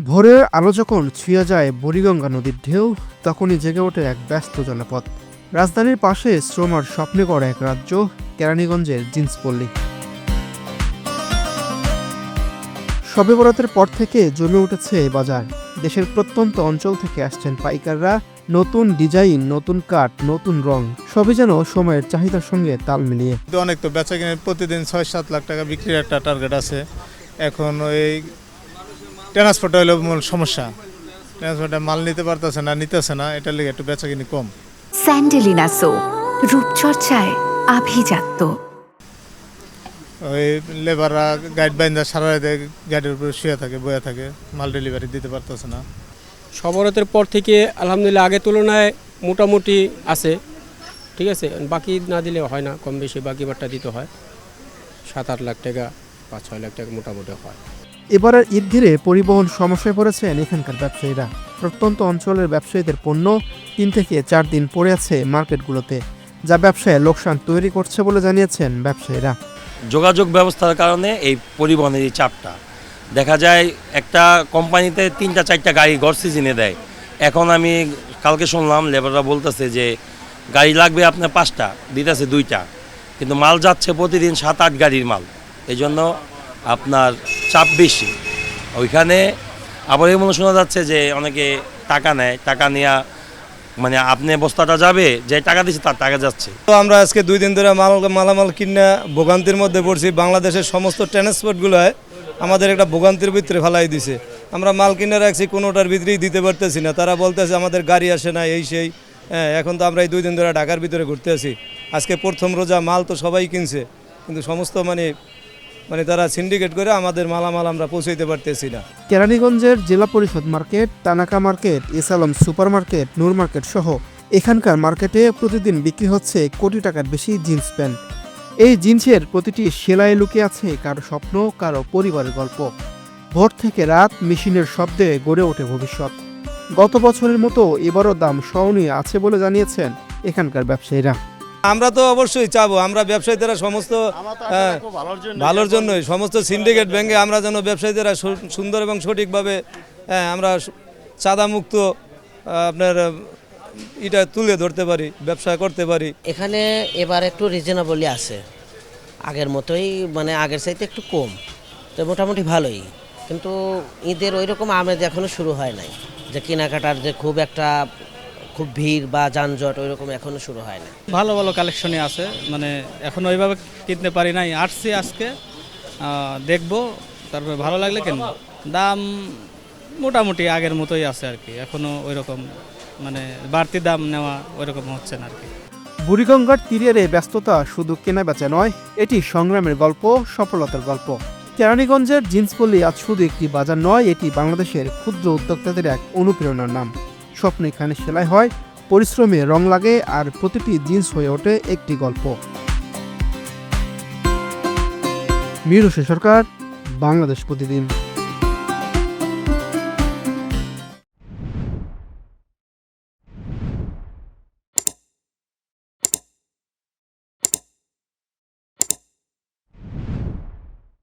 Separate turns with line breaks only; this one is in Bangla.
ভোরের আলো যখন ছুঁয়ে যায় বুড়িগঙ্গা নদীর ঢেউ, তখনই জেগে ওঠে এক ব্যস্ত জনপদ। রাজধানীর পাশে শ্রমার স্বপ্নে গড়া এক রাজ্য, কেরানীগঞ্জের জিন্সপল্লী। শবে বরাতের পর থেকে জমে উঠেছে এই বাজার। দেশের প্রত্যন্ত অঞ্চল থেকে আসছেন পাইকাররা। নতুন ডিজাইন, নতুন কাঠ, নতুন রং, সবই যেন সময়ের চাহিদার সঙ্গে তাল মিলিয়ে।
অনেক তো বেচা কিনে প্রতিদিন ৬-৭ লাখ টাকা বিক্রির একটা টার্গেট আছে। এখন ওই ট্রান্সপোর্ট হইলো মূল সমস্যা। ট্রান্সপোর্টে মাল নিতেছে না, এটার লেগে একটু বেচা কিনি কম।
স্যান্ডেলিনা সো, রূপচর্চায় আভিজাত্য।
ওই লেবাররা গাইড বাইন্দা সারা রাতে গাড়ির উপরে শুয়ে থাকে, বয়ে থাকে, মাল ডেলিভারি দিতে পারতেছে না।
শবরাতের পর থেকে আলহামদুলিল্লাহ আগের তুলনায় মোটামুটি আছে, ঠিক আছে। বাকি না দিলে হয় না, কম বেশি বাকি বাট্টা দিতে হয়। ৭-৮ লাখ টাকা, ৫-৬ লাখ টাকা মোটামুটি হয়।
এবারের ঈদ ঘিরে পরিবহন সমস্যায় পড়েছেন এখানকার ব্যবসায়ীরা। প্রত্যন্ত অঞ্চলের ব্যবসায়ীদের পণ্য ৩ থেকে ৪ দিন পড়ে আছে মার্কেটগুলোতে, যা ব্যবসায় লোকসান তৈরি করছে বলে জানিয়েছেন ব্যবসায়ীরা।
যোগাযোগ ব্যবস্থার কারণে এই পরিবহনের এই চাপটা দেখা যায়। একটা কোম্পানিতে ৩-৪টা গাড়ি গড় সিজনে দেয়। এখন আমি কালকে শুনলাম লেবাররা বলতেছে যে গাড়ি লাগবে আপনার 5টা, দিতেছে 2টা, কিন্তু মাল যাচ্ছে প্রতিদিন 7-8 গাড়ির মাল। এই জন্য আপনার চাপ বেশি ওইখানে। আবার এমন শোনা যাচ্ছে যে অনেকে টাকা নেয়, টাকা নেওয়া মানে আপনি বস্তাটা যাবে, যে টাকা দিচ্ছে তার টাকা যাচ্ছে।
তো আমরা আজকে 2 দিন ধরে মালামাল কিনা ভোগান্তির মধ্যে পড়ছি। বাংলাদেশের সমস্ত ট্রান্সপোর্টগুলোয় আমাদের একটা ভোগান্তির ভিতরে ফেলাই দিছে। আমরা মাল কিনে রাখছি, কোনোটার ভিতরেই দিতে পারতেছি না। তারা বলতেছে আমাদের গাড়ি আসে না, এই সেই। এখন তো আমরা এই 2 দিন ধরে ঢাকার ভিতরে ঘুরতে আছি। আজকে প্রথম রোজা, মাল তো সবাই কিনছে, কিন্তু সমস্ত মানে তারা সিন্ডিকেট করে আমাদের মালামাল আমরা পৌঁছাইতে পারতেছি না।
কেরানীগঞ্জের জেলা পরিষদ মার্কেট, তানাকা মার্কেট, এসালম সুপার মার্কেট, নূর মার্কেট সহ এখানকার মার্কেটে প্রতিদিন বিক্রি হচ্ছে কোটি টাকার বেশি জিন্স প্যান্ট। এই জিন্সের প্রতিটি সেলাই লুকিয়ে আছে কারো স্বপ্ন, কারো পরিবারের গল্প। ভোর থেকে রাত মেশিনের শব্দে গড়ে ওঠে ভবিষ্যৎ। গত বছরের মতো এবারও দাম সহনীয় আছে বলে জানিয়েছেন এখানকার ব্যবসায়ীরা।
আমরা তো অবশ্যই চাবো, আমরা ব্যবসায়ীরা সমস্ত ভালোর জন্যই, সমস্ত সিন্ডিকেট ব্যাংকে আমরা যেন ব্যবসায়ীরা সুন্দর এবং সঠিকভাবে আমরা চাঁদামুক্ত আপনার এটা তুলে ধরতে পারি, ব্যবসা করতে পারি।
এখানে এবার একটু রিজনেবলই আছে, আগের মতোই, মানে আগের চাইতে একটু কম, তো মোটামুটি ভালোই। কিন্তু ঈদের ওই রকম আমেজ এখনও শুরু হয় নাই, যে কেনাকাটার যে খুব ভিড় বা যানজট ওই রকম এখনও শুরু হয় না।
ভালো ভালো কালেকশনই আছে, মানে এখন ওইভাবে কিনতে পারি নাই, আসছি আজকে দেখবো, তারপরে ভালো লাগলে কেন। দাম মোটামুটি আগের মতোই আছে আর কি, এখনও ওই রকম মানে বাড়তি দাম নেওয়া ওই রকম হচ্ছে না আর কি।
বুড়িগঙ্গার তীরের এই ব্যস্ততা শুধু কেনাবেচা নয়, এটি সংগ্রামের গল্প, সফলতার গল্প। কেরানীগঞ্জের জিন্সপল্লী আজ শুধু একটি বাজার নয়, এটি বাংলাদেশের ক্ষুদ্র উদ্যোক্তাদের এক অনুপ্রেরণার নাম। স্বপ্ন এখানে সেলাই হয়, পরিশ্রমে রং লাগে, আর প্রতিটি জিন্স হয়ে ওঠে একটি গল্প। মিরুষ সরকার, বাংলাদেশ প্রতিদিন।